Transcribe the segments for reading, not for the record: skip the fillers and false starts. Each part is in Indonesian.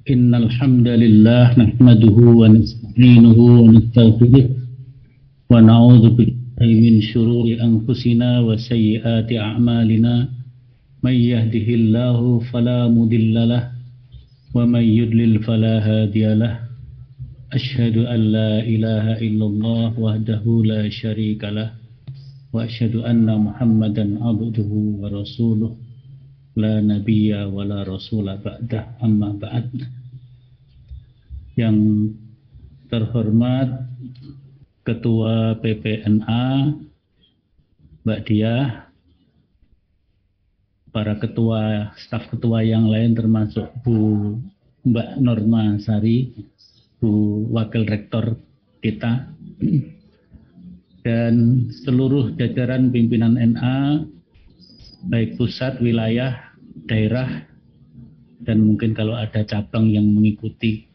إن الحمد لله نحمده ونستعينه ونستغفره ونعوذ بالله من شرور أنفسنا وسيئات أعمالنا من يهده الله فلا مضل له ومن يضلل فلا هادي له أشهد أن لا إله إلا الله وحده لا شريك له وأشهد أن محمدا عبده ورسوله la nabiyya wa la rasula ba'dah amma ba'd. Yang terhormat Ketua PPNA Mbak Diah, para ketua, staf ketua yang lain termasuk Bu Mbak Norma Sari, Bu Wakil Rektor kita, dan seluruh jajaran pimpinan NA, baik pusat, wilayah, daerah, dan mungkin kalau ada cabang yang mengikuti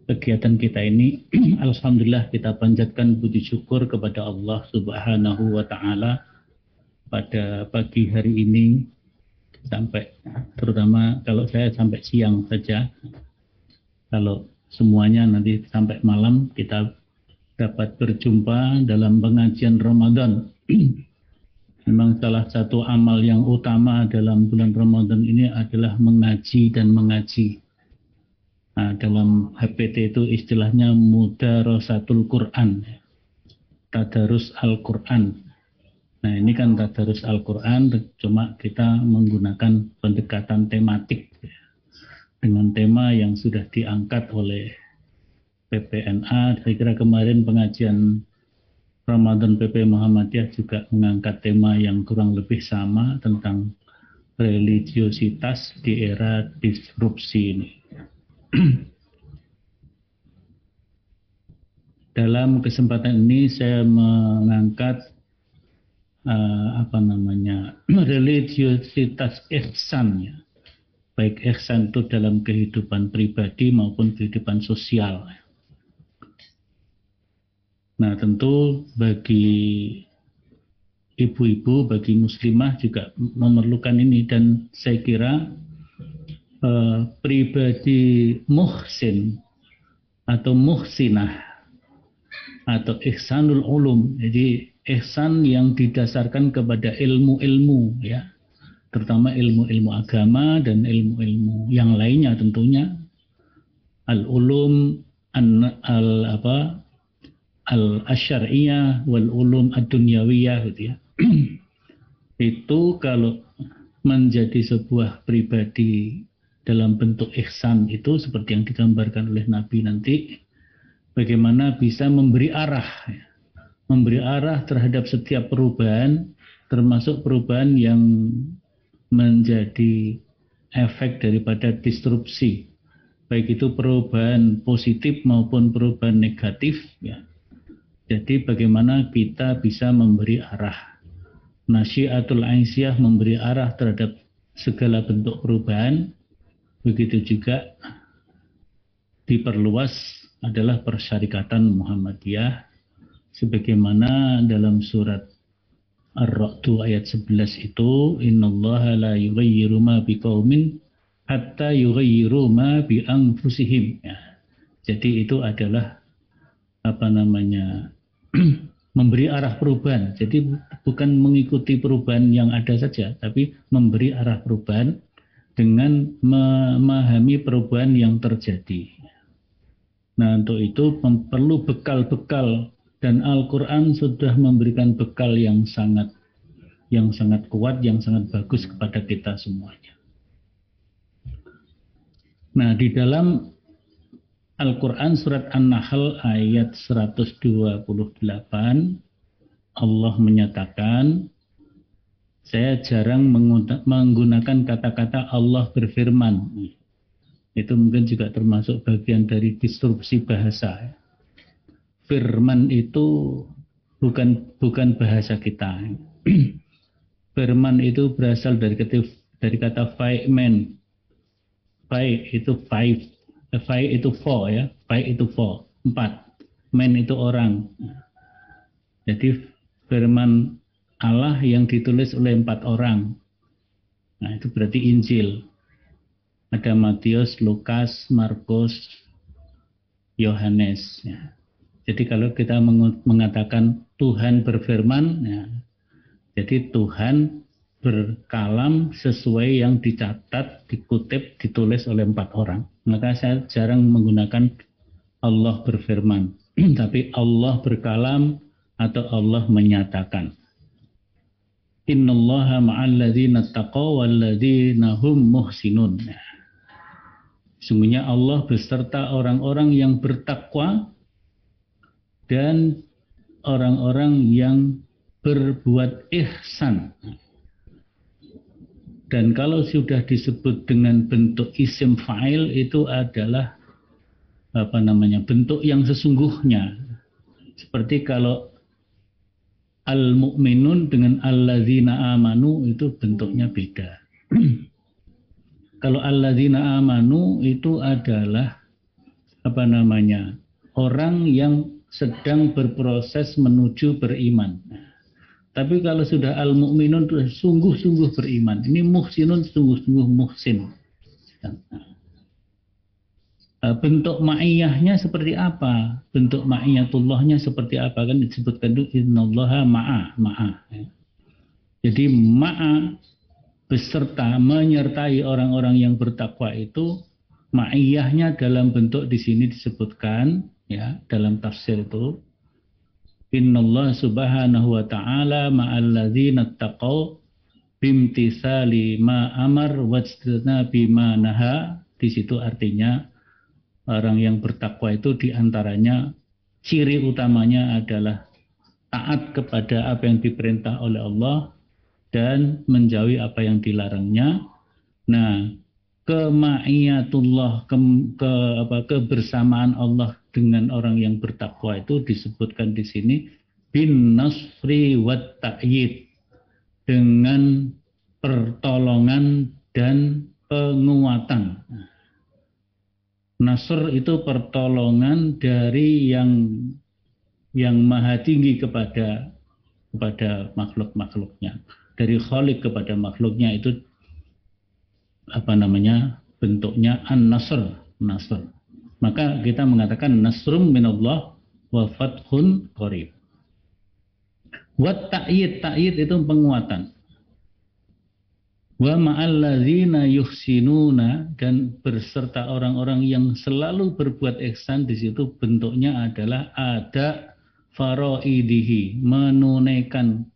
kegiatan kita ini. Alhamdulillah, kita panjatkan puji syukur kepada Allah Subhanahu wa Ta'ala pada pagi hari ini, sampai terutama kalau saya sampai siang saja. Kalau semuanya nanti sampai malam kita dapat berjumpa dalam pengajian Ramadan. Memang salah satu amal yang utama dalam bulan Ramadan ini adalah mengaji dan mengaji. Nah, dalam HPT itu istilahnya Mudarasatul Quran, tadarus Al-Quran. Nah, ini kan tadarus Al-Quran, cuma kita menggunakan pendekatan tematik dengan tema yang sudah diangkat oleh PPNA. Saya kira kemarin pengajian Ramadan PP Muhammadiyah juga mengangkat tema yang kurang lebih sama tentang religiositas di era disrupsi ini. Dalam kesempatan ini saya mengangkat religiositas ihsan, ya. Baik ihsan itu dalam kehidupan pribadi maupun kehidupan sosial. Nah, tentu bagi ibu-ibu, bagi muslimah juga memerlukan ini, dan saya kira pribadi muhsin atau muhsinah atau ihsanul ulum, jadi ihsan yang didasarkan kepada ilmu-ilmu, ya, terutama ilmu-ilmu agama dan ilmu-ilmu yang lainnya tentunya, al-ulum al-syar'iyah wal ulum ad-dunyawiyah, gitu ya. Itu kalau menjadi sebuah pribadi dalam bentuk ihsan itu seperti yang digambarkan oleh Nabi nanti, bagaimana bisa memberi arah, ya. Memberi arah terhadap setiap perubahan, termasuk perubahan yang menjadi efek daripada disrupsi, baik itu perubahan positif maupun perubahan negatif, ya. Jadi bagaimana kita bisa memberi arah. Nasyiatul Aisyah memberi arah terhadap segala bentuk perubahan. Begitu juga diperluas adalah persyarikatan Muhammadiyah. Sebagaimana dalam surat Ar-Ra'd ayat 11 itu, innallaha la yughayyiru ma biqaumin hatta yughayyiru ma bi anfusihim. Ya. Jadi itu adalah memberi arah perubahan. Jadi bukan mengikuti perubahan yang ada saja, tapi memberi arah perubahan dengan memahami perubahan yang terjadi. Nah, untuk itu perlu bekal-bekal, dan Al-Quran sudah memberikan bekal yang sangat kuat, yang sangat bagus kepada kita semuanya. Nah, di dalam Al-Quran surat An-Nahl ayat 128, Allah menyatakan, saya jarang menggunakan kata-kata Allah berfirman. Itu mungkin juga termasuk bagian dari disrupsi bahasa. Firman itu bukan bahasa kita. Firman itu berasal dari kata fai'men. Fai' itu five. Fai itu four, ya. Fai itu four, 4. Men itu orang. Jadi firman Allah yang ditulis oleh 4 orang. Nah, itu berarti Injil. Ada Matius, Lukas, Markus, Yohanes. Ya. Jadi kalau kita mengatakan Tuhan berfirman, ya, jadi Tuhan berkalam sesuai yang dicatat, dikutip, ditulis oleh 4 orang. Maka saya jarang menggunakan Allah berfirman, tapi Allah berkalam atau Allah menyatakan. Innallaha ma'al ladzina taqaw wal ladzina hum muhsinun. Sungguhnya Allah beserta orang-orang yang bertakwa dan orang-orang yang berbuat ihsan. Dan kalau sudah disebut dengan bentuk isim fa'il itu adalah bentuk yang sesungguhnya. Seperti kalau al-mu'minun dengan alladzina amanu itu bentuknya beda. Kalau alladzina amanu itu adalah orang yang sedang berproses menuju beriman. Tapi kalau sudah al-mu'minun itu sungguh-sungguh beriman. Ini muhsinun sungguh-sungguh muhsin. Bentuk ma'iyahnya seperti apa? Bentuk ma'iyatullahnya seperti apa? Kan disebutkan itu innallaha ma'a. Jadi ma'a beserta menyertai orang-orang yang bertakwa itu ma'iyahnya dalam bentuk di sini disebutkan ya dalam tafsir itu innallaha subhanahu wa ta'ala ma'al ladzina taqaw bimtisali ma amar wajtana bima naha. Di situ artinya orang yang bertakwa itu diantaranya ciri utamanya adalah taat kepada apa yang diperintah oleh Allah dan menjauhi apa yang dilarangnya. Nah, kema'iyatullah, kebersamaan Allah dengan orang yang bertakwa itu disebutkan di sini bin nasri wat ta'yid, dengan pertolongan dan penguatan. Nasr itu pertolongan dari yang maha tinggi kepada makhluk-makhluknya. Dari Khalik kepada makhluknya itu bentuknya an-nasr, nasr. Maka kita mengatakan nasrum minallah wa fathun qarib. Wa ta'yid itu penguatan. Wa ma'al ladzina yuhsinuna, dan berserta orang-orang yang selalu berbuat ihsan. Di situ bentuknya adalah ada faraidihi, menunaikan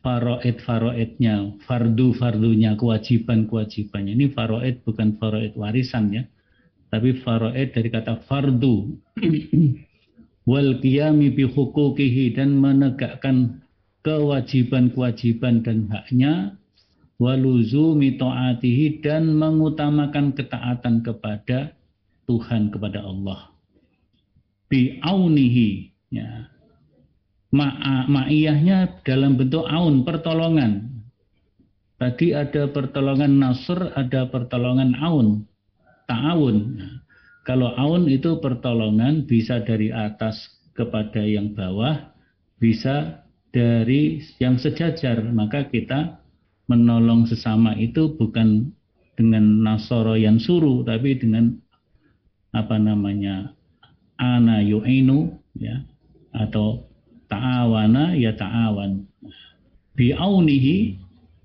faraid-faraidnya, fardu-fardunya, kewajiban-kewajibannya. Ini faraid bukan faraid warisan ya, tapi faraid dari kata fardu. Wal qiyami bi huquqihi, dan menegakkan kewajiban-kewajiban dan haknya. Waluzumi ta'atihi, dan mengutamakan ketaatan kepada Tuhan, kepada Allah. Bi'aunihi, ya. Ma'iyahnya dalam bentuk aun, pertolongan. Tadi ada pertolongan nasr, ada pertolongan aun, ta'awun. Kalau aun itu pertolongan bisa dari atas kepada yang bawah, bisa dari yang sejajar. Maka kita menolong sesama itu bukan dengan nasoro yang suruh, tapi dengan ana yu'inu, ya, atau ta'awana ya ta'awan. Bi'aunihi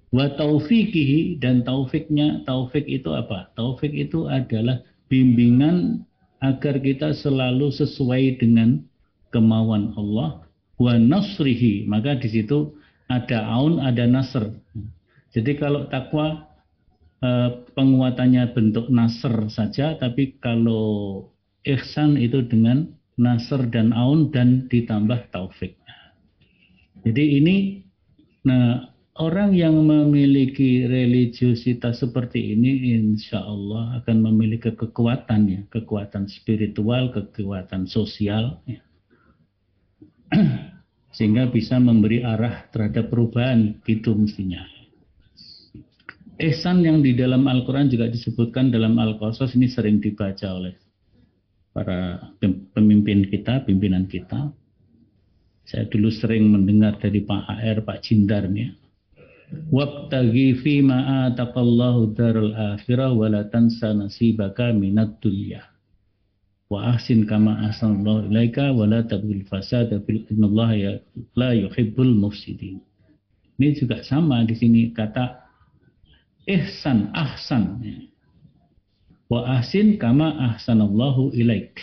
wa taufiqihi, dan taufiknya, taufik itu apa? Taufik itu adalah bimbingan agar kita selalu sesuai dengan kemauan Allah. Wa nasrihi, maka di situ ada aun, ada nasr. Jadi kalau takwa penguatannya bentuk nasr saja, tapi kalau ihsan itu dengan nasr dan aun dan ditambah taufik. Jadi ini, orang yang memiliki religiositas seperti ini insya Allah akan memiliki kekuatan ya, kekuatan spiritual, kekuatan sosial ya. Sehingga bisa memberi arah terhadap perubahan, gitu mestinya. Ihsan yang di dalam Al-Quran juga disebutkan dalam Al-Qasas, ini sering dibaca oleh para pemimpin kita, pimpinan kita. Saya dulu sering mendengar dari Pak HR, Pak Jindar nih. Wabtaghi fima ataqallahu darul akhirah wa la tansa nasibaka minad dunya. Wa ahsin kama ahsanallahu ilaika wa la tabghil fasada fil innallaha ya la yuhibbul mufsidin. Ini juga sama di sini kata ihsan, ahsan. Wa ahsin kama ahsanallahu ilaik.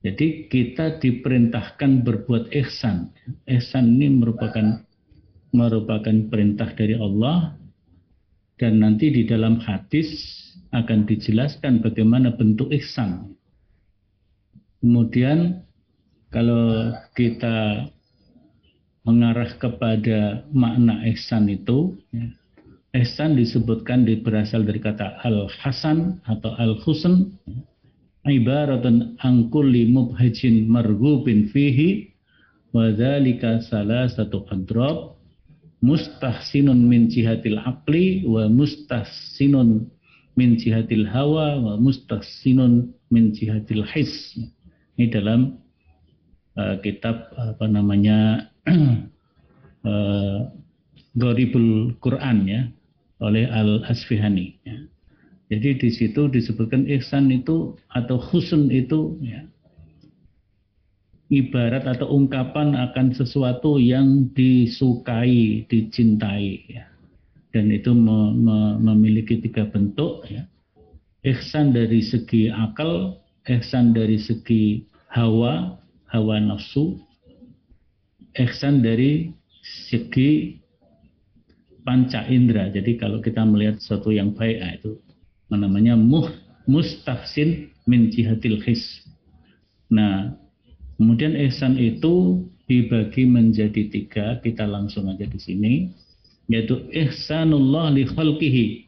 Jadi kita diperintahkan berbuat ihsan. Ihsan ini merupakan perintah dari Allah, dan nanti di dalam hadis akan dijelaskan bagaimana bentuk ihsan. Kemudian kalau kita mengarah kepada makna ihsan itu, ihsan disebutkan berasal dari kata al-hasan atau al-husn, ibaratun an kulli mubhajin marghubin fihi wa dzalika salasatu adrab mustahsinun min jihatil aqli wa mustahsinun min jihatil hawa wa mustahsinun min jihatil his. Ini dalam kitab Gharibul Quran ya, oleh Al-Asfihani ya. Jadi di situ disebutkan ihsan itu atau husn itu ya, ibarat atau ungkapan akan sesuatu yang disukai, dicintai ya. Dan itu memiliki 3 bentuk ya. Ihsan dari segi akal, ihsan dari segi hawa nafsu, ihsan dari segi panca indera. Jadi kalau kita melihat sesuatu yang baik, itu namanya mustahsin min jihatil his. Nah, kemudian ihsan itu dibagi menjadi 3. Kita langsung aja di sini, yaitu ihsanullah li khalqihi.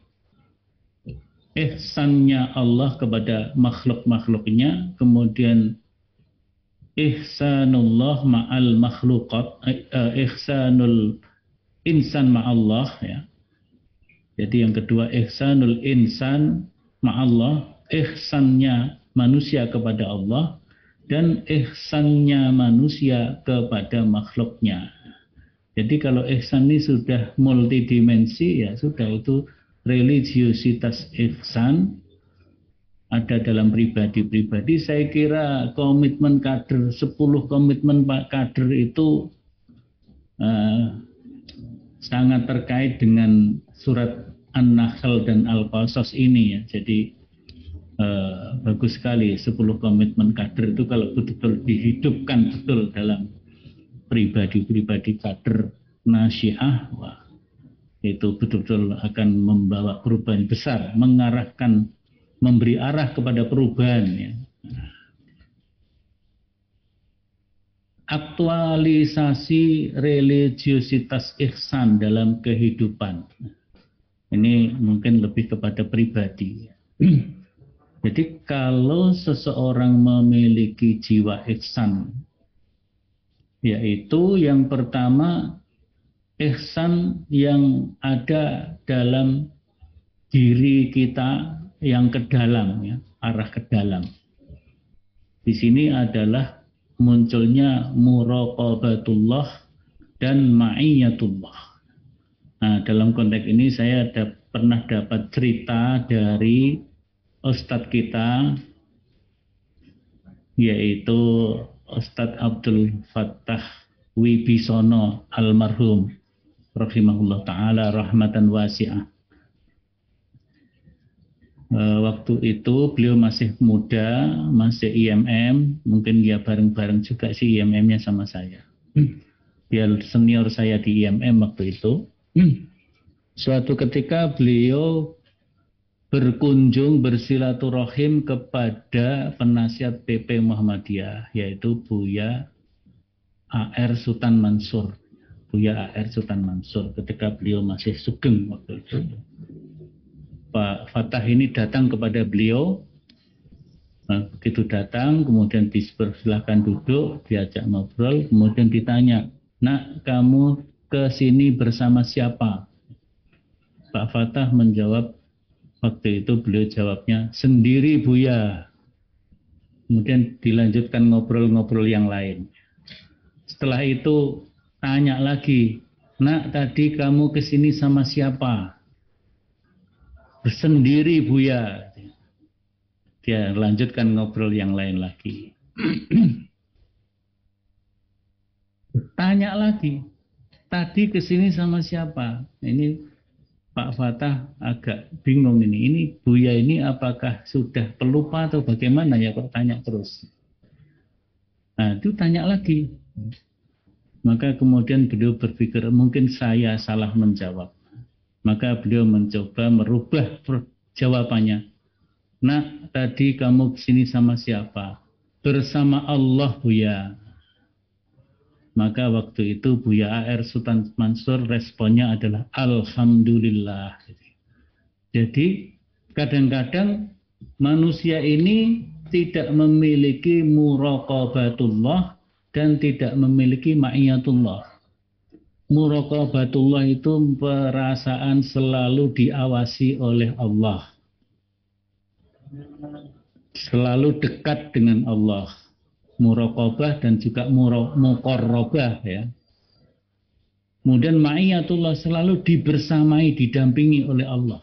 Ihsannya Allah kepada makhluk-makhluknya, kemudian ihsanullah ma'al makhluqat, ihsanul insan ma'allah ya. Jadi yang kedua ihsanul insan ma'allah, ihsannya manusia kepada Allah, dan ihsannya manusia kepada makhluknya. Jadi kalau ihsan ini sudah multidimensi ya sudah, itu religiositas ihsan ada dalam pribadi-pribadi. Saya kira komitmen kader, 10 komitmen Pak kader itu sangat terkait dengan surat An-Nahl dan Al-Qasas ini ya. Jadi bagus sekali 10 komitmen kader itu kalau betul-betul dihidupkan betul dalam pribadi-pribadi kader Nasyiah, wah, itu betul-betul akan membawa perubahan besar, mengarahkan, memberi arah kepada perubahan ya. Aktualisasi religiositas ihsan dalam kehidupan. Ini mungkin lebih kepada pribadi. Jadi kalau seseorang memiliki jiwa ihsan, yaitu yang pertama ihsan yang ada dalam diri kita yang ke dalam ya, arah ke dalam. Di sini adalah munculnya muraqabatullah dan ma'iyatullah. Nah, dalam konteks ini saya pernah dapat cerita dari Ustadz kita, yaitu Ustadz Abdul Fattah Wibisono almarhum rahimahullah ta'ala rahmatan wasi'ah. Waktu itu beliau masih muda, masih IMM, mungkin ya bareng-bareng juga sih IMM-nya sama saya. Dia senior saya di IMM waktu itu. Suatu ketika beliau berkunjung bersilaturahim kepada penasihat PP Muhammadiyah, yaitu Buya A.R. Sultan Mansur. Buya A.R. Sultan Mansur ketika beliau masih sugeng waktu itu. Pak Fattah ini datang kepada beliau. Nah, begitu datang, kemudian dipersilahkan duduk, diajak ngobrol, kemudian ditanya, "Nak, kamu ke sini bersama siapa?" Pak Fattah menjawab, waktu itu beliau jawabnya, "Sendiri Buya." Kemudian dilanjutkan ngobrol-ngobrol yang lain. Setelah itu tanya lagi, Nak, tadi kamu kesini sama siapa? Sendiri Buya. Dia lanjutkan ngobrol yang lain lagi. Tanya lagi, tadi kesini sama siapa? Ini Pak Fatah agak bingung ini. Ini Buya ini apakah sudah pelupa atau bagaimana ya kok tanya terus? Nah, itu tanya lagi. Maka kemudian beliau berpikir mungkin saya salah menjawab. Maka beliau mencoba merubah jawabannya. Nak, tadi kamu kesini sama siapa? Bersama Allah, Buya. Maka waktu itu Buya A.R. Sultan Mansur responnya adalah Alhamdulillah. Jadi kadang-kadang manusia ini tidak memiliki muraqabatullah dan tidak memiliki ma'iyatullah. Muraqabatullah itu perasaan selalu diawasi oleh Allah. Selalu dekat dengan Allah. Muraqabah dan juga muqarrabah ya. Kemudian ma'iyatullah selalu dibersamai, didampingi oleh Allah.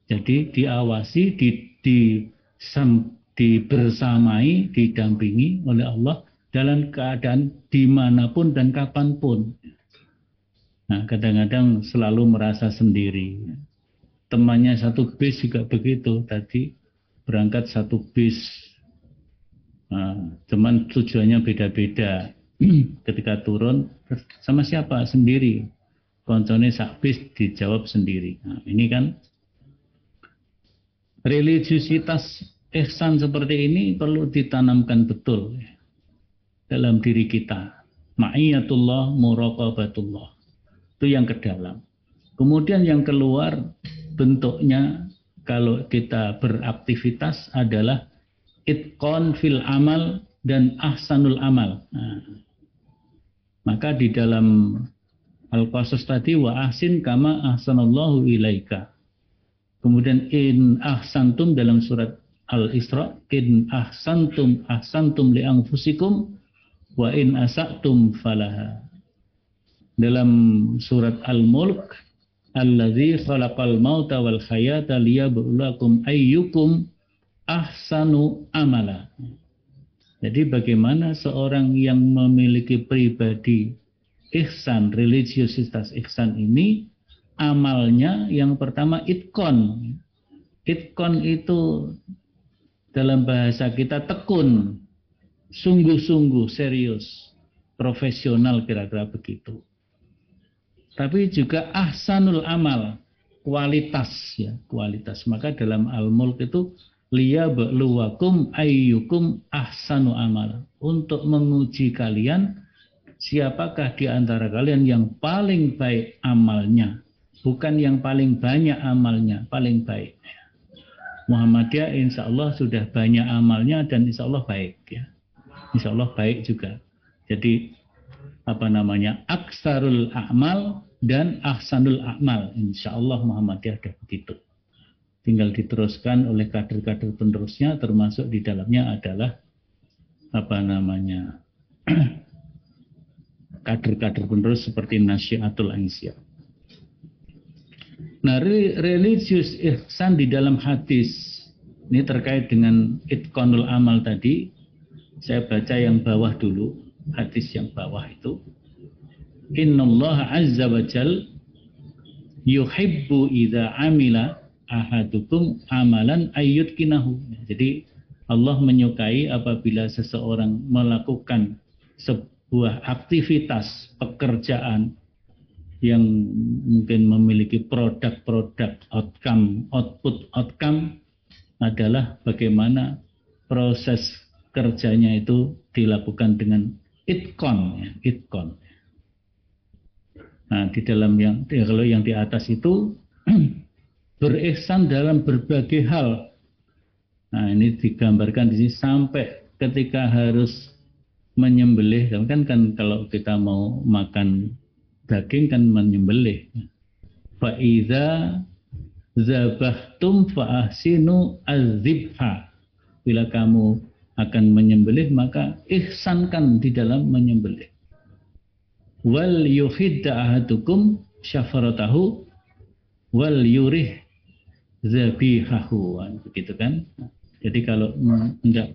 Jadi diawasi, dibersamai, didampingi oleh Allah dalam keadaan dimanapun dan kapanpun. Nah, kadang-kadang selalu merasa sendiri. Temannya satu bis juga begitu. Tadi berangkat satu bis. Nah, cuman tujuannya beda-beda. Ketika turun, sama siapa? Sendiri. Koncone sak bis dijawab sendiri. Nah, ini kan religiusitas ihsan seperti ini perlu ditanamkan betul dalam diri kita. Ma'iyatullah, muraqabatullah. Itu yang ke dalam. Kemudian yang keluar bentuknya kalau kita beraktivitas adalah itqan fil amal dan ahsanul amal. Nah, maka di dalam Al-Qasas tadi wa ahsin kama ahsanallahu ilaika. Kemudian in ahsantum dalam surat Al-Isra, in ahsantum li anfusikum wa in asa'tum falaha. Dalam surat Al-Mulk, allazi khalaqal mauta wal hayata liyabluwakum ayyukum ahsanu amala. Jadi bagaimana seorang yang memiliki pribadi ihsan, religiusitas ihsan ini, amalnya yang pertama itqan. Itqan itu dalam bahasa kita tekun, sungguh-sungguh, serius, profesional kira-kira begitu. Tapi juga ahsanul amal, kualitas ya, kualitas. Maka dalam Al-Mulk itu liyabluwakum ayyukum ahsanu amal. Untuk menguji kalian siapakah di antara kalian yang paling baik amalnya. Bukan yang paling banyak amalnya, paling baik. Muhammadiyah insya Allah sudah banyak amalnya dan insya Allah baik ya. Insya Allah baik juga. Jadi aksarul a'mal dan ahsanul a'mal. Insya Allah Muhammadiyah ada begitu. Tinggal diteruskan oleh kader-kader penerusnya, termasuk di dalamnya adalah kader-kader penerus seperti Nasyiatul Aisyah. Nah, religius ihsan di dalam hadis ini terkait dengan itqanul amal tadi. Saya baca yang bawah dulu, hadis yang bawah itu. Innallaha azza wa jal yuhibbu idza amila ahadukum amalan ayyutkinahu. Jadi Allah menyukai apabila seseorang melakukan sebuah aktivitas pekerjaan yang mungkin memiliki produk-produk output adalah bagaimana proses kerjanya itu dilakukan dengan itqan, ya, itqan. Nah, di dalam kalau yang di atas itu berihsan dalam berbagai hal. Nah, ini digambarkan di sini sampai ketika harus menyembelih. Kan kalau kita mau makan daging kan menyembelih. Fa idza zabahtum fa ahsinu az-zibha. Bila kamu akan menyembelih maka ihsankan di dalam menyembelih. wal yuhidda ahadukum syafaratahu wal yurih zabihahu, begitu kan. Jadi kalau hendak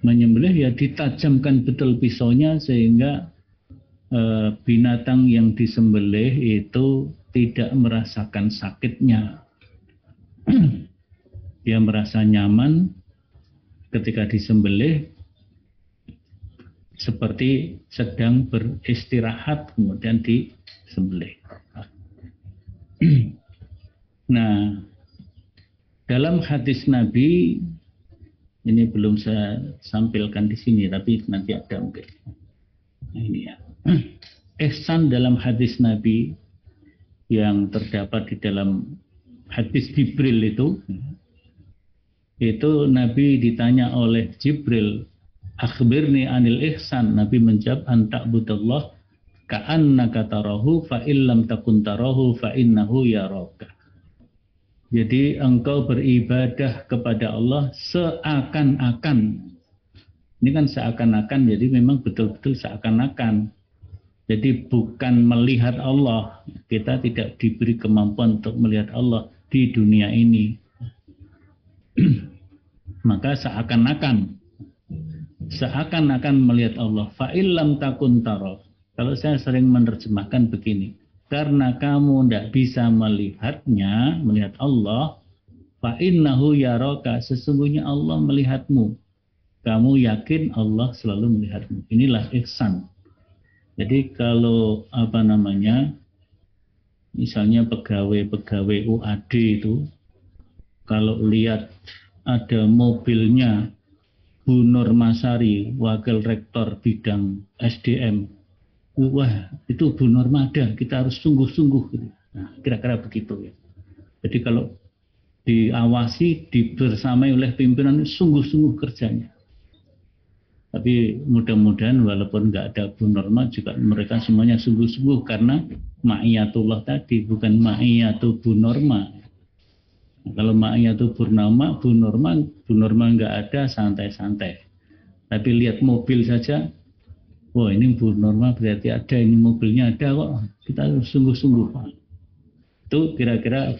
menyembelih ya ditajamkan betul pisaunya sehingga binatang yang disembelih itu tidak merasakan sakitnya. Dia merasa nyaman ketika disembelih seperti sedang beristirahat kemudian disembelih. Nah, dalam hadis Nabi ini belum saya sampaikan di sini, tapi nanti ada mungkin. Nah, ini ya. Ihsan dalam hadis Nabi yang terdapat di dalam hadis Jibril itu Nabi ditanya oleh Jibril, akhbirni anil ihsan. Nabi menjawab, anta'budallah ka'annaka tarahu fa illam takun tarahu fa innahu yaraka. Jadi engkau beribadah kepada Allah seakan-akan. Ini kan seakan-akan, jadi memang betul-betul seakan-akan. Jadi bukan melihat Allah. Kita tidak diberi kemampuan untuk melihat Allah di dunia ini. Maka seakan-akan melihat Allah. Fa'illam takun taro. Kalau saya sering menerjemahkan begini. Karena kamu tidak bisa melihat Allah. Fa'innahu yaraka. Sesungguhnya Allah melihatmu. Kamu yakin Allah selalu melihatmu. Inilah ihsan. Jadi kalau misalnya pegawai UAD itu, kalau lihat ada mobilnya Bu Normasari, wakil rektor bidang SDM, wah itu Bu Norma ada, kita harus sungguh-sungguh. Nah, kira-kira begitu ya. Jadi kalau diawasi, dibersamai oleh pimpinan, sungguh-sungguh kerjanya. Tapi mudah-mudahan walaupun nggak ada Bu Norma juga mereka semuanya sungguh-sungguh karena ma'iyatullah tadi, bukan ma'iyatu Bu Norma. Nah, kalau ma'iyatu Bu Norma nggak ada, santai-santai. Tapi lihat mobil saja, wah ini Bu Norma berarti ada, ini mobilnya ada kok, kita harus sungguh-sungguh. Itu kira-kira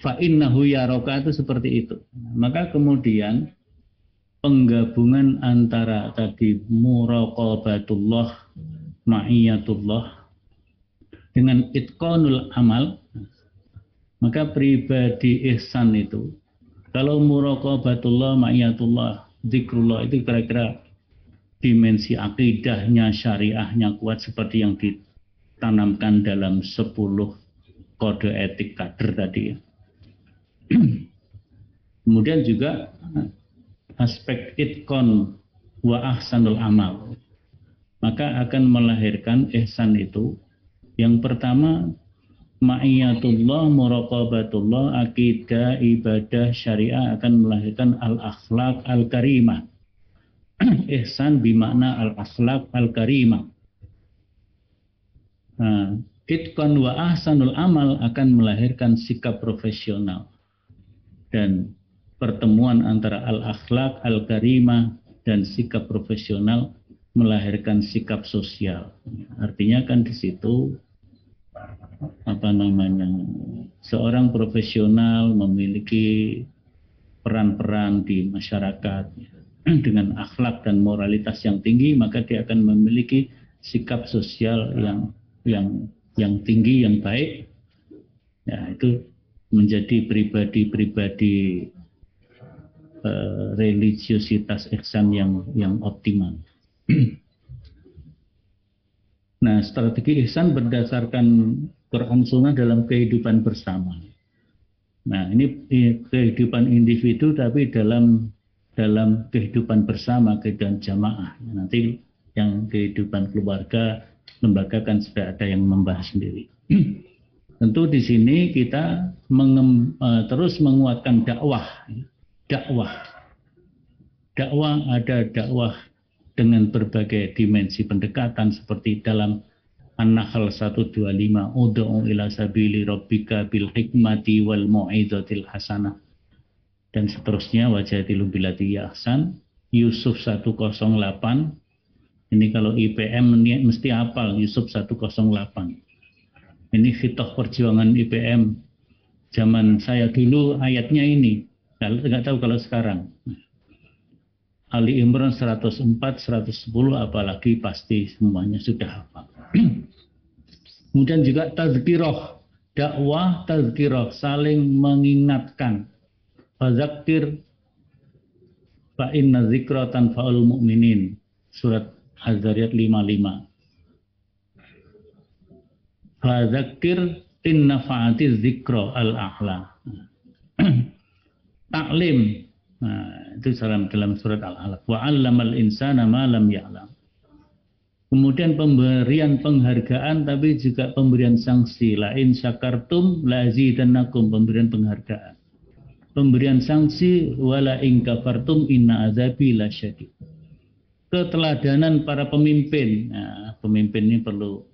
fa'innahu yaraka itu seperti itu. Maka kemudian penggabungan antara tadi muraqabatullah, ma'iyatullah dengan itqanul amal, maka pribadi ihsan itu, kalau muraqabatullah, ma'iyatullah, zikrullah itu kira-kira dimensi akidahnya, syariahnya kuat seperti yang ditanamkan dalam 10 kode etik kader tadi ya. Kemudian juga aspek itqan wa ahsanul amal, maka akan melahirkan ihsan itu. Yang pertama ma'iyatullah, muraqabatullah, akidah, ibadah, syariah akan melahirkan al-akhlaq al-karimah. Ihsan bimakna al-akhlaq al-karimah. Nah, itqan wa ahsanul amal akan melahirkan sikap profesional. Dan pertemuan antara al-akhlaq, al-karimah, dan sikap profesional melahirkan sikap sosial. Artinya kan di situ seorang profesional memiliki peran-peran di masyarakat dengan akhlak dan moralitas yang tinggi, maka dia akan memiliki sikap sosial yang tinggi, yang baik. Ya, itu menjadi pribadi-pribadi religiositas ihsan yang optimal. Nah, strategi ihsan berdasarkan Quran Sunnah dalam kehidupan bersama. Nah, ini kehidupan individu tapi dalam kehidupan bersama, kehidupan jamaah. Nanti yang kehidupan keluarga, lembaga kan sudah ada yang membahas sendiri. Tentu di sini kita terus menguatkan dakwah. Dakwah ada dakwah dengan berbagai dimensi pendekatan seperti dalam An-Nahl 125, ud'u ila sabili rabbika bil hikmati wal mau'izatil hasanah, dan seterusnya, wajadilu billati ahsan. Yusuf 108, Ini kalau IPM ini mesti hafal Yusuf 108. Ini fitoh perjuangan IPM zaman saya dulu ayatnya ini. Nggak tahu kalau sekarang. Ali Imran 104, 110 apalagi pasti semuanya sudah hafal. Kemudian juga tazkirah, dakwah tazkirah, saling mengingatkan. Fadzakir fa inna dzikra tanfa'ul mu'minin. Surat Az-Zariyat 55. Fadzakir in nafa'atiz dzikra al-a'la. Taklim. Nah, itu dalam surat Al-Alaq. Wa 'allamal insana ma lam ya'lam. Kemudian pemberian penghargaan tapi juga pemberian sanksi. La in syakartum la azidannakum, pemberian penghargaan. Pemberian sanksi wala in kafartum inna azabi lasyadid. Keteladanan para pemimpin. Nah, pemimpin ini perlu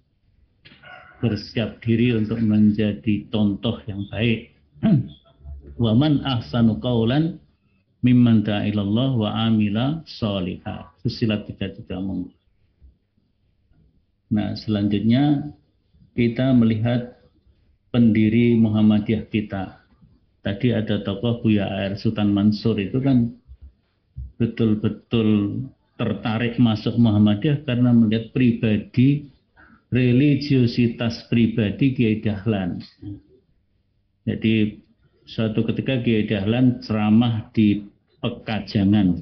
bersiap diri untuk menjadi contoh yang baik. Wa man ahsanu qaulan mimman da'a ilallah wa amila sholihah. Fussilat 33. Nah, selanjutnya kita melihat pendiri Muhammadiyah kita. Tadi ada tokoh Buya A.R. Sultan Mansur, itu kan betul-betul tertarik masuk Muhammadiyah karena melihat pribadi, religiositas pribadi Kiai Dahlan. Jadi suatu ketika Kiai Dahlan ceramah di Pekajangan.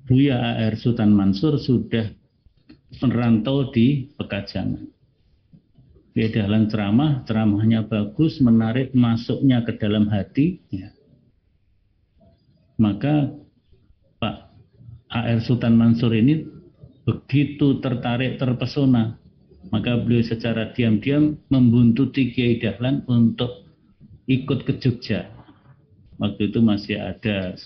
Buya A.R. Sultan Mansur sudah merantau di Pekajangan. Kiai Dahlan ceramahnya bagus, menarik, masuknya ke dalam hati. Ya. Maka Pak A.R. Sultan Mansur ini begitu tertarik, terpesona. Maka beliau secara diam-diam membuntuti Kiai Dahlan untuk ikut ke Jogja. Waktu itu masih ada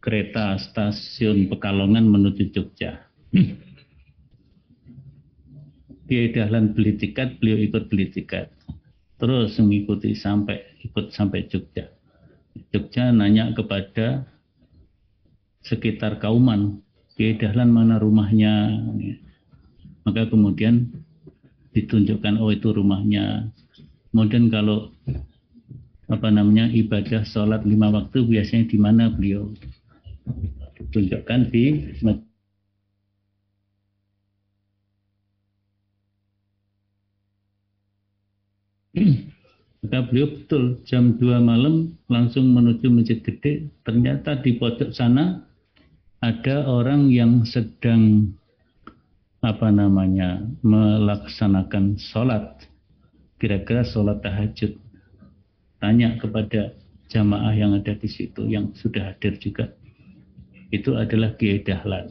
kereta stasiun Pekalongan menuju Jogja. Kiai Dahlan beli tiket, beliau ikut beli tiket. Terus mengikuti sampai Jogja. Jogja nanya kepada sekitar Kauman, Kiai Dahlan mana rumahnya? Maka kemudian ditunjukkan, oh itu rumahnya. Kemudian kalau ibadah sholat 5 waktu biasanya di mana beliau? Tunjukkan di maka beliau betul jam 2 malam langsung menuju Masjid Gede. Ternyata di pojok sana ada orang yang sedang melaksanakan sholat, kira-kira sholat tahajud. Tanya kepada jamaah yang ada di situ yang sudah hadir juga, itu adalah Kiai Dahlan.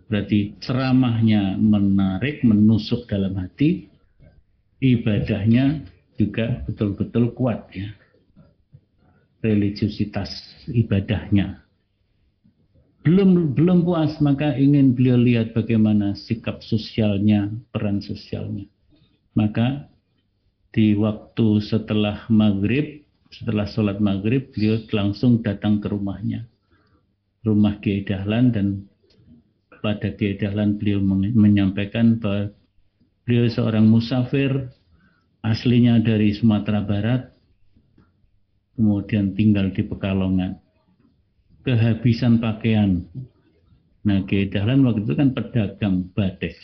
Berarti ceramahnya menarik, menusuk dalam hati, ibadahnya juga betul-betul kuat ya, religiositas ibadahnya. Belum puas, maka ingin beliau lihat bagaimana sikap sosialnya, peran sosialnya. Maka di waktu setelah sholat maghrib, beliau langsung datang ke rumahnya, rumah Kiai Dahlan, dan pada Kiai Dahlan beliau menyampaikan bahwa beliau seorang musafir, aslinya dari Sumatera Barat, kemudian tinggal di Pekalongan, kehabisan pakaian. Nah, Kiai Dahlan waktu itu kan pedagang batik.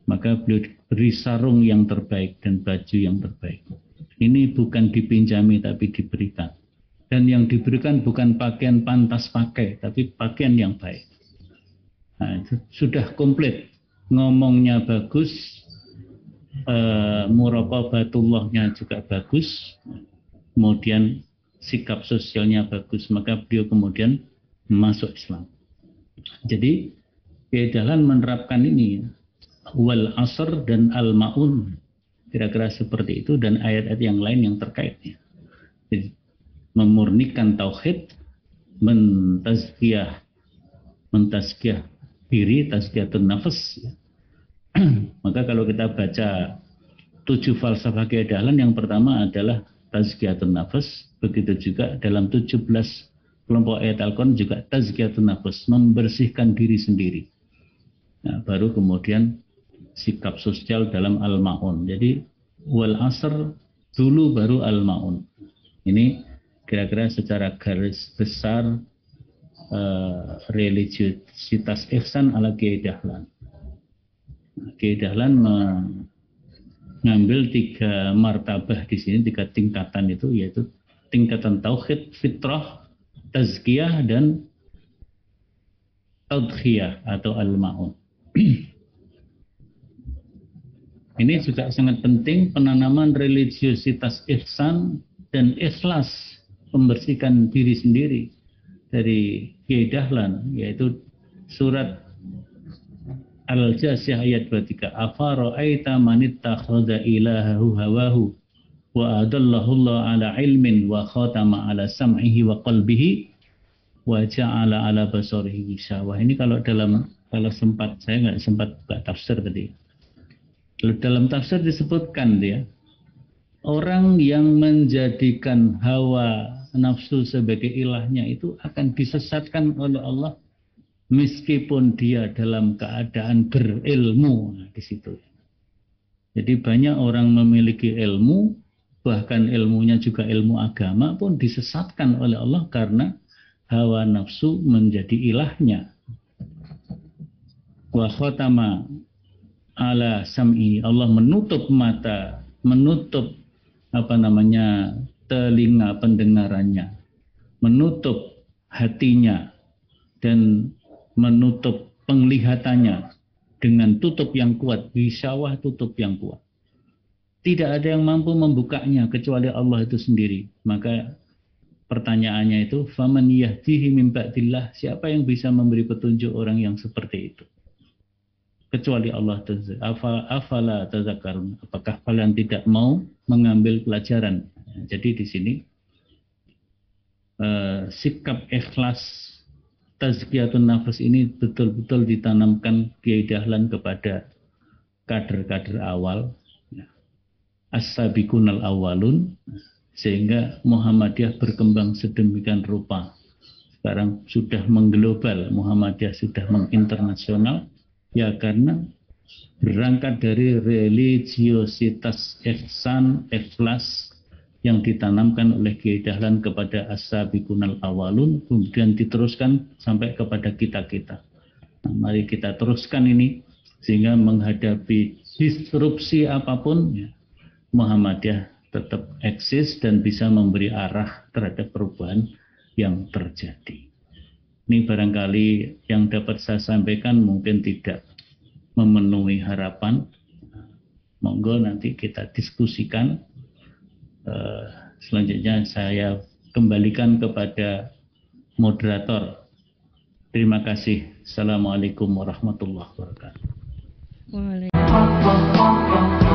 Maka beliau beri sarung yang terbaik dan baju yang terbaik. Ini bukan dipinjami tapi diberikan. Dan yang diberikan bukan pakaian pantas pakai, tapi pakaian yang baik. Nah, itu sudah komplit. Ngomongnya bagus, muraqabatullahnya juga bagus, kemudian sikap sosialnya bagus, maka beliau kemudian masuk Islam. Jadi Kiai Dahlan menerapkan ini, wal asr dan al maun, kira-kira seperti itu, dan ayat-ayat yang lain yang terkaitnya. Jadi, memurnikan tauhid, mentazkiyah diri, tazkiyatun nafas. Maka kalau kita baca 7 falsafah Kiai Dahlan, yang pertama adalah tazkiyatun nafas. Begitu juga dalam 17 kelompok ayat Al-Quran juga tazkiyatun nafas, membersihkan diri sendiri. Nah, baru kemudian sikap sosial dalam al-ma'un. Jadi wal asr dulu baru al-ma'un. Ini kira-kira secara garis besar religiositas ihsan ala Kiai Dahlan. Kiai Dahlan mengambil 3 martabah di sini, 3 tingkatan itu, yaitu tingkatan tauhid, fitrah, tazkiyah, dan tadkhiyah atau al-ma'un. Ini juga sangat penting, penanaman religiositas ihsan dan ikhlas, membersihkan diri sendiri dari Kiai Dahlan, yaitu surat Al-Jasiyah ayat 23. Afara'aita man ittakhadha ilahahu hawahu wa adallahu Allah ala ilmin wa khatama ala sam'ihi wa qalbihi wa ja'ala ala basarihi ghishawah. Ini kalau sempat, saya nggak sempat buka tafsir tadi. Dalam tafsir disebutkan dia, orang yang menjadikan hawa nafsu sebagai ilahnya itu akan disesatkan oleh Allah meskipun dia dalam keadaan berilmu. Nah, di situ. Jadi banyak orang memiliki ilmu, bahkan ilmunya juga ilmu agama pun disesatkan oleh Allah karena hawa nafsu menjadi ilahnya. Wa khatama ala sam'i, Allah menutup mata, menutup telinga pendengarannya, menutup hatinya, dan menutup penglihatannya dengan tutup yang kuat, ghishawah, tutup yang kuat. Tidak ada yang mampu membukanya kecuali Allah itu sendiri. Maka pertanyaannya itu, faman yahdihi min ba'dillah, siapa yang bisa memberi petunjuk orang yang seperti itu? Kecuali Allah. Afala tazakkarun, apakah kalian tidak mau mengambil pelajaran? Jadi di sini sikap ikhlas tazkiyatun nafas ini betul-betul ditanamkan Kiai Dahlan kepada kader-kader awal, as-sabiqunal awalun, sehingga Muhammadiyah berkembang sedemikian rupa. Sekarang sudah mengglobal, Muhammadiyah sudah menginternasional. Ya karena berangkat dari religiositas ihsan, ikhlas yang ditanamkan oleh Kiai Dahlan kepada as-sabiqunal awalun, kemudian diteruskan sampai kepada kita-kita. Nah, mari kita teruskan ini sehingga menghadapi disrupsi apapun, ya, Muhammadiyah tetap eksis dan bisa memberi arah terhadap perubahan yang terjadi. Ini barangkali yang dapat saya sampaikan mungkin tidak memenuhi harapan. Monggo nanti kita diskusikan. Selanjutnya saya kembalikan kepada moderator. Terima kasih. Assalamualaikum warahmatullahi wabarakatuh. Waalaikumsalam.